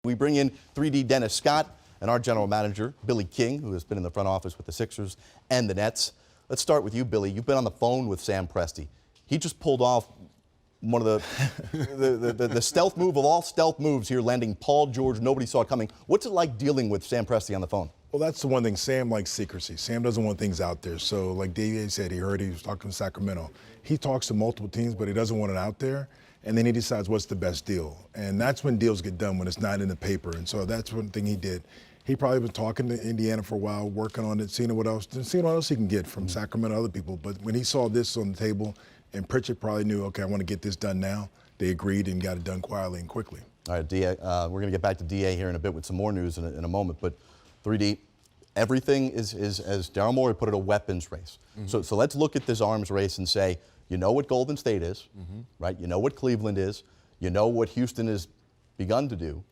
We bring in 3D Dennis Scott and our general manager, Billy King, who has been in the front office with the Sixers and the Nets. Let's start with you, Billy. You've been on the phone with Sam Presti. He just pulled off one of the stealth move of all stealth moves here, landing Paul George. Nobody saw it coming. What's it like dealing with Sam Presti on the phone? Well, that's the one thing. Sam likes secrecy. Sam doesn't want things out there. So like Dave said, he was talking to Sacramento. He talks to multiple teams, but he doesn't want it out there. And then he decides what's the best deal. And that's when deals get done, when it's not in the paper. And so that's one thing he did. He probably been talking to Indiana for a while, working on it, seeing what else he can get from Sacramento, other people. But when he saw this on the table, and Pritchard probably knew, okay, I want to get this done now, they agreed and got it done quietly and quickly. All right, DA, we're going to get back to DA here in a bit with some more news in a moment. But 3D, everything is as Daryl Morey put it, a weapons race. So let's look at this arms race and say, you know what Golden State is, right? You know what Cleveland is. You know what Houston has begun to do.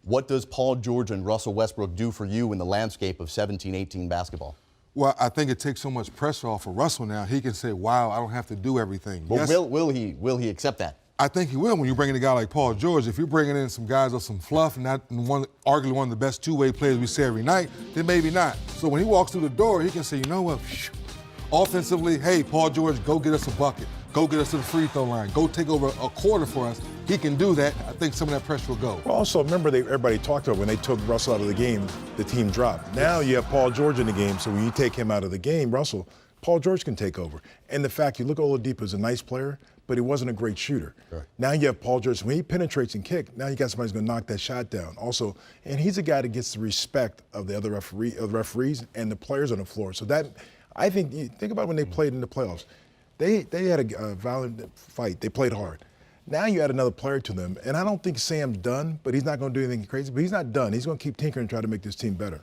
What does Paul George and Russell Westbrook do for you in the landscape of 17-18 basketball? Well, I think it takes so much pressure off of Russell now. He can say, wow, I don't have to do everything. Well, yes, will he accept that? I think he will when you bring in a guy like Paul George. If you're bringing in some guys with some fluff, arguably one of the best two-way players we see every night, then maybe not. So when he walks through the door, he can say, you know what, offensively, hey, Paul George, go get us a bucket. Go get us to the free throw line. Go take over a quarter for us. He can do that. I think some of that pressure will go. Well, also, remember, everybody talked about when they took Russell out of the game, the team dropped. Now you have Paul George in the game, so when you take him out of the game, Paul George can take over. And the fact, you look at Oladipo as a nice player, but he wasn't a great shooter. Right. Now you have Paul George. When he penetrates and kicks, now you got somebody who's going to knock that shot down. Also, and he's a guy that gets the respect of the other referees and the players on the floor. So that, I think, you think about when they played in the playoffs. They had a violent fight. They played hard. Now you add another player to them, and I don't think Sam's done, but he's not going to do anything crazy. But he's not done. He's going to keep tinkering and try to make this team better.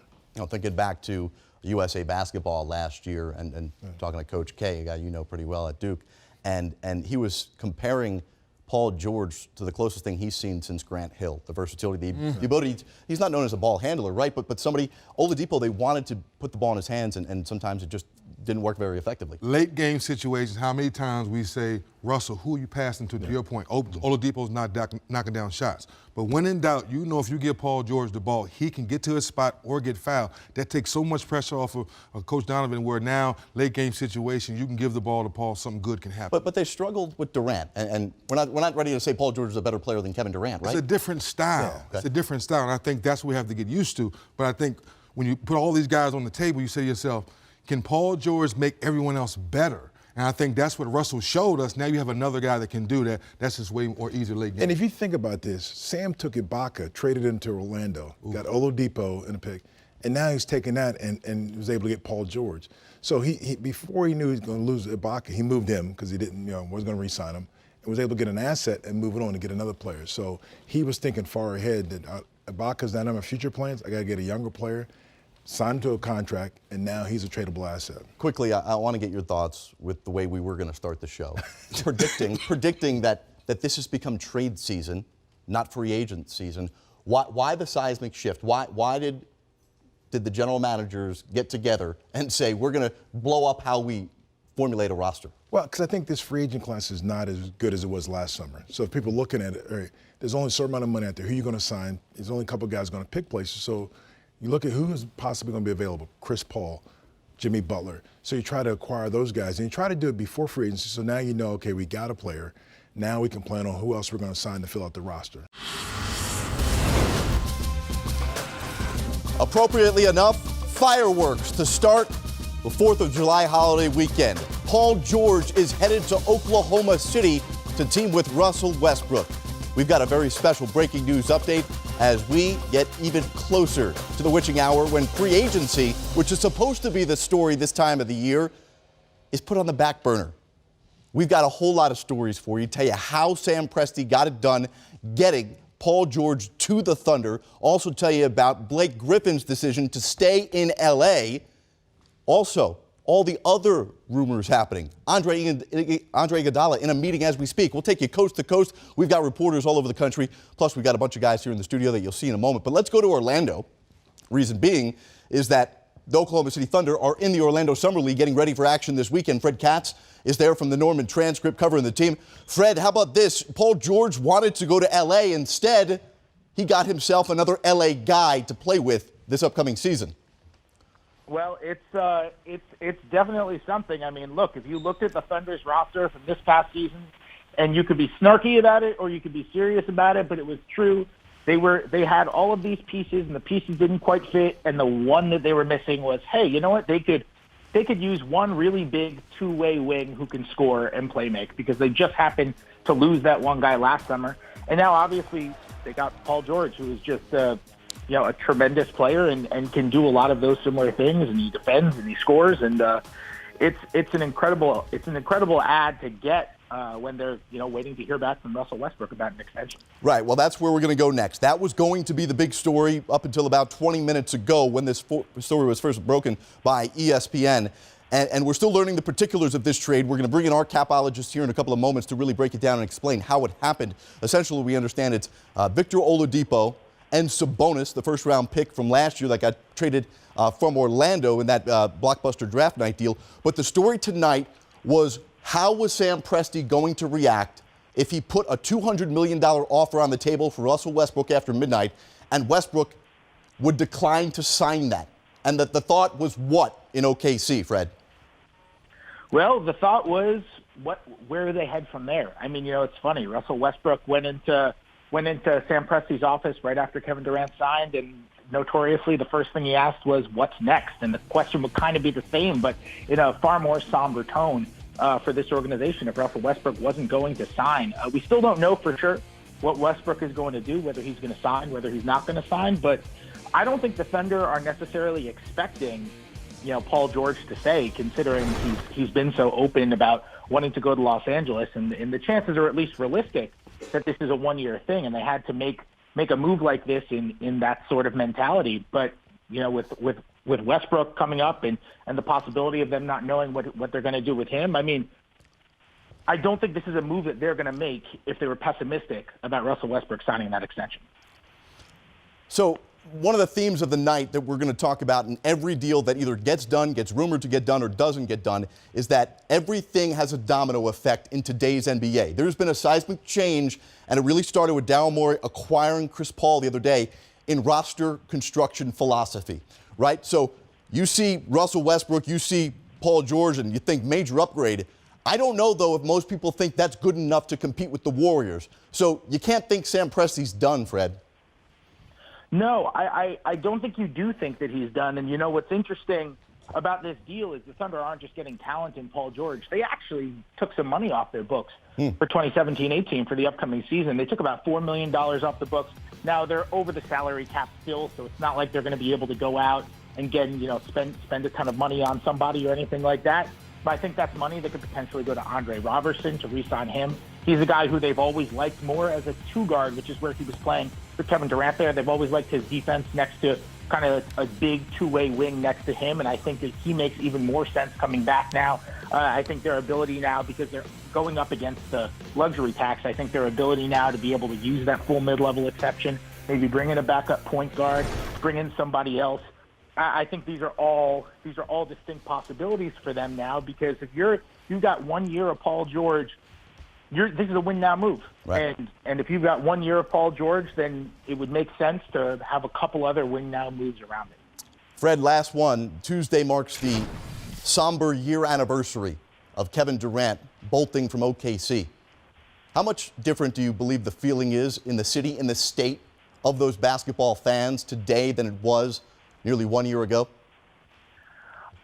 Thinking back to USA basketball last year and talking to Coach K, a guy you know pretty well at Duke, and he was comparing Paul George to the closest thing he's seen since Grant Hill, the versatility, the ability. He's not known as a ball handler, right? But somebody, Oladipo, they wanted to put the ball in his hands, and sometimes it just didn't work very effectively. Late game situations, how many times we say, Russell, who are you passing to your point? Oladipo's not knocking down shots. But when in doubt, you know if you give Paul George the ball, he can get to his spot or get fouled. That takes so much pressure off of Coach Donovan, where now, late game situation, you can give the ball to Paul, something good can happen. But they struggled with Durant, and we're not ready to say Paul George is a better player than Kevin Durant, right? It's a different style. Yeah, okay. It's a different style, and I think that's what we have to get used to. But I think when you put all these guys on the table, you say to yourself, can Paul George make everyone else better? And I think that's what Russell showed us. Now you have another guy that can do that. That's just way more easier late game. And if you think about this, Sam took Ibaka, traded into Orlando, got Oladipo in a pick, and now he's taking that and was able to get Paul George. So he before he knew he was going to lose Ibaka, he moved him because he didn't, wasn't going to re-sign him, and was able to get an asset and move it on and get another player. So he was thinking far ahead that Ibaka's not on my future plans. I got to get a younger player, signed to a contract, and now he's a tradable asset. Quickly, I want to get your thoughts with the way we were going to start the show. predicting that this has become trade season, not free agent season. Why the seismic shift? Why did the general managers get together and say, we're going to blow up how we formulate a roster? Well, because I think this free agent class is not as good as it was last summer. So if people are looking at it, all right, there's only a certain amount of money out there. Who are you going to sign? There's only a couple of guys going to pick places. So you look at who is possibly going to be available: Chris Paul, Jimmy Butler. So you try to acquire those guys, and you try to do it before free agency. So now you know, okay, we got a player. Now we can plan on who else we're going to sign to fill out the roster. Appropriately enough, fireworks to start the 4th of July holiday weekend. Paul George is headed to Oklahoma City to team with Russell Westbrook. We've got a very special breaking news update as we get even closer to the witching hour when free agency, which is supposed to be the story this time of the year, is put on the back burner. We've got a whole lot of stories for you, tell you how Sam Presti got it done, getting Paul George to the Thunder. Also tell you about Blake Griffin's decision to stay in L.A. Also, all the other rumors happening. Andre Iguodala in a meeting as we speak. We'll take you coast to coast. We've got reporters all over the country. Plus, we've got a bunch of guys here in the studio that you'll see in a moment. But let's go to Orlando. Reason being is that the Oklahoma City Thunder are in the Orlando Summer League getting ready for action this weekend. Fred Katz is there from the Norman Transcript covering the team. Fred, how about this? Paul George wanted to go to L.A. Instead, he got himself another LA guy to play with this upcoming season. Well, it's definitely something. I mean, look, if you looked at the Thunder's roster from this past season, and you could be snarky about it or you could be serious about it, but it was true. They had all of these pieces, and the pieces didn't quite fit, and the one that they were missing was, hey, you know what? They could use one really big two-way wing who can score and play make, because they just happened to lose that one guy last summer. And now, obviously, they got Paul George, who is just a tremendous player and can do a lot of those similar things, and he defends and he scores, and it's an incredible ad to get when they're waiting to hear back from Russell Westbrook about an extension. Right. Well, that's where we're going to go next. That was going to be the big story up until about 20 minutes ago when this story was first broken by ESPN. And we're still learning the particulars of this trade. We're going to bring in our capologist here in a couple of moments to really break it down and explain how it happened. Essentially, we understand it's Victor Oladipo and Sabonis, the first-round pick from last year that got traded from Orlando in that blockbuster draft night deal. But the story tonight was, how was Sam Presti going to react if he put a $200 million offer on the table for Russell Westbrook after midnight, and Westbrook would decline to sign that? And that the thought was what in OKC, Fred? Well, the thought was, where do they head from there? I mean, it's funny. Russell Westbrook went into Sam Presti's office right after Kevin Durant signed, and notoriously the first thing he asked was, what's next? And the question would kind of be the same, but in a far more somber tone for this organization if Russell Westbrook wasn't going to sign. We still don't know for sure what Westbrook is going to do, whether he's going to sign, whether he's not going to sign, but I don't think the Thunder are necessarily expecting Paul George to stay, considering he's been so open about wanting to go to Los Angeles, and the chances are at least realistic that this is a one-year thing, and they had to make a move like this in that sort of mentality. But with Westbrook coming up and the possibility of them not knowing what they're going to do with him, I mean, I don't think this is a move that they're going to make if they were pessimistic about Russell Westbrook signing that extension. So one of the themes of the night that we're going to talk about in every deal that either gets done, gets rumored to get done, or doesn't get done is that everything has a domino effect in today's NBA. There's been a seismic change, and it really started with Daryl Morey acquiring Chris Paul the other day in roster construction philosophy, right? So you see Russell Westbrook, you see Paul George, and you think major upgrade. I don't know, though, if most people think that's good enough to compete with the Warriors. So you can't think Sam Presti's done, Fred. No, I don't think you do think that he's done. And what's interesting about this deal is the Thunder aren't just getting talent in Paul George. They actually took some money off their books for 2017-18 for the upcoming season. They took about $4 million off the books. Now they're over the salary cap still, so it's not like they're going to be able to go out and get spend a ton of money on somebody or anything like that. But I think that's money that could potentially go to Andre Robertson to re-sign him. He's a guy who they've always liked more as a two-guard, which is where he was playing with Kevin Durant there. They've always liked his defense next to kind of a big two-way wing next to him, and I think that he makes even more sense coming back now. I think their ability now, because they're going up against the luxury tax, I think their ability now to be able to use that full mid-level exception, maybe bring in a backup point guard, bring in somebody else. I think these are all distinct possibilities for them now, because if you've got 1 year of Paul George, this is a win now move. Right. And if you've got 1 year of Paul George, then it would make sense to have a couple other win now moves around it. Fred, last one. Tuesday marks the somber year anniversary of Kevin Durant bolting from OKC. How much different do you believe the feeling is in the city, in the state of those basketball fans today than it was nearly 1 year ago?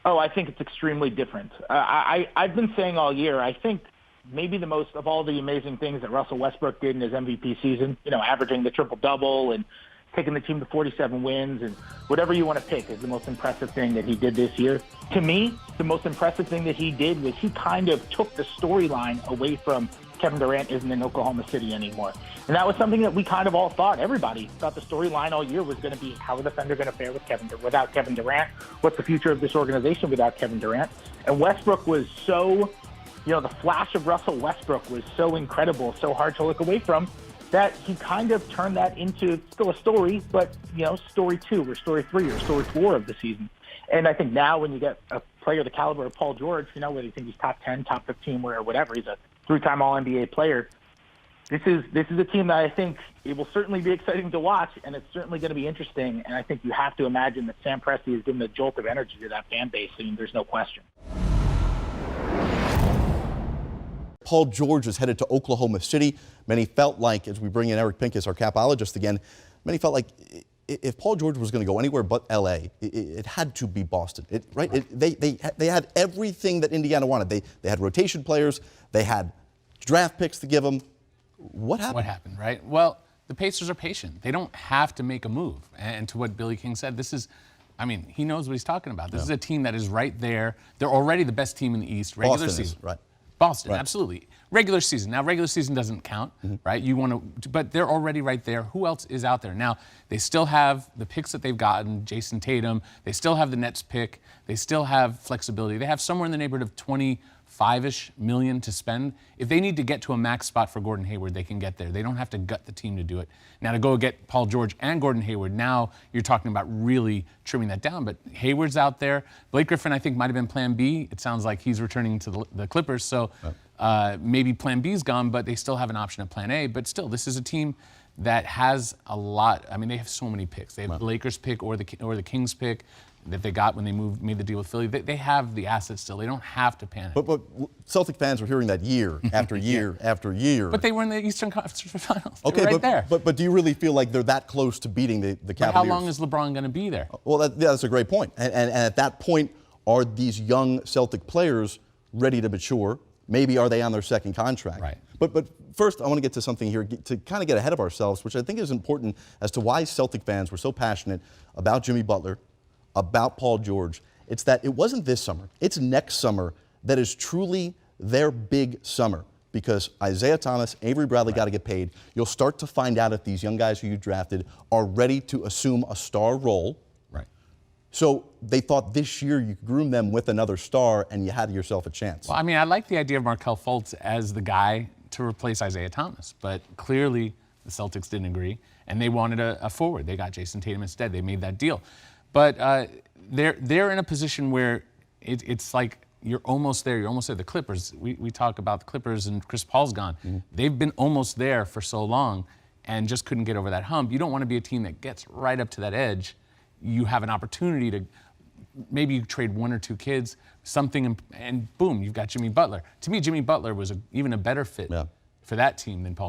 Oh, I think it's extremely different. I've been saying all year, I think maybe the most of all the amazing things that Russell Westbrook did in his MVP season, averaging the triple-double and taking the team to 47 wins and whatever you want to pick is the most impressive thing that he did this year. To me, the most impressive thing that he did was he kind of took the storyline away from Kevin Durant isn't in Oklahoma City anymore. And that was something that we kind of all thought. Everybody thought the storyline all year was going to be, how are the Thunder going to fare without Kevin Durant? What's the future of this organization without Kevin Durant? And Westbrook was so, the flash of Russell Westbrook was so incredible, so hard to look away from, that he kind of turned that into still a story, but, story 2 or story 3 or story 4 of the season. And I think now when you get a player the caliber of Paul George, whether you think he's top 10, top 15, or whatever, he's a 3-time All-NBA player, This is a team that I think it will certainly be exciting to watch, and it's certainly going to be interesting. And I think you have to imagine that Sam Presti has given a jolt of energy to that fan base. I mean, there's no question. Paul George is headed to Oklahoma City. Many felt like, as we bring in Eric Pincus, our capologist again, many felt like if Paul George was going to go anywhere but L.A., it had to be Boston, right? They had everything that Indiana wanted. They had rotation players. They had draft picks to give them. What happened? What happened, right? Well, the Pacers are patient. They don't have to make a move. And to what Billy King said, this is, I mean, he knows what he's talking about. This is a team that is right there. They're already the best team in the East. Regular Boston season. is, right. Boston, Right. absolutely. Regular season. Now, regular season doesn't count, right? You want to, but they're already right there. Who else is out there? Now, they still have the picks that they've gotten, Jason Tatum. They still have the Nets pick. They still have flexibility. They have somewhere in the neighborhood of $25-ish million to spend. If they need to get to a max spot for Gordon Hayward, they can get there. They don't have to gut the team to do it. Now, to go get Paul George and Gordon Hayward, now you're talking about really trimming that down. But Hayward's out there. Blake Griffin, I think, might have been plan B. It sounds like he's returning to the Clippers. So maybe plan B's gone, but they still have an option at plan A. But still, this is a team that has a lot. I mean, they have so many picks. They have the Lakers pick or the Kings pick that they got when they made the deal with Philly. They have the assets still. They don't have to panic. But Celtic fans were hearing that year after year after year. But they were in the Eastern Conference Finals. Okay, right there. But do you really feel like they're that close to beating the But Cavaliers? how long is LeBron going to be there? Well, that's a great point. And at that point, are these young Celtic players ready to mature? Maybe are they on their second contract? Right. But first, I want to get to something here to kind of get ahead of ourselves, which I think is important as to why Celtic fans were so passionate about Jimmy Butler, about Paul George. It's that it wasn't this summer. It's next summer that is truly their big summer, because Isaiah Thomas, Avery Bradley got to get paid. You'll start to find out if these young guys who you drafted are ready to assume a star role. Right. So they thought this year you could groom them with another star and you had yourself a chance. Well, I mean, I like the idea of Markelle Fultz as the guy to replace Isaiah Thomas, but clearly the Celtics didn't agree, and they wanted a forward. They got Jason Tatum instead. They made that deal. But they're in a position where it's like you're almost there. You're almost there. The Clippers, we talk about the Clippers and Chris Paul's gone. They've been almost there for so long and just couldn't get over that hump. You don't want to be a team that gets right up to that edge. You have an opportunity to maybe you trade one or two kids, something, and boom, you've got Jimmy Butler. To me, Jimmy Butler was even a better fit for that team than Paul George.